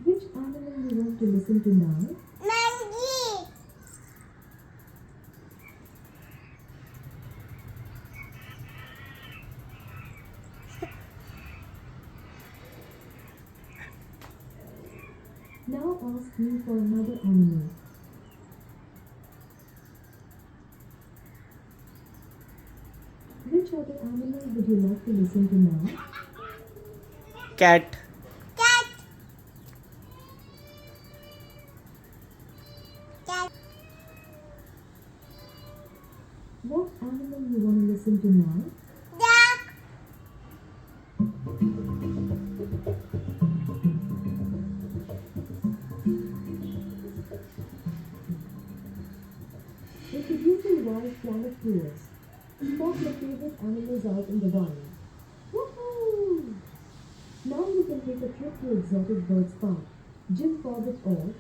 Which animal you want to listen to now? Monkey. Now ask me for another animal. Which other animal would you like to listen to now? Cat. Cat. Cat. What animal you want to listen to now? Duck. Introduce a wild planet to us. Spot your favorite animals out in the wild. Woohoo! Now you can take a trip to Exotic Birds Park, Jim Corbett or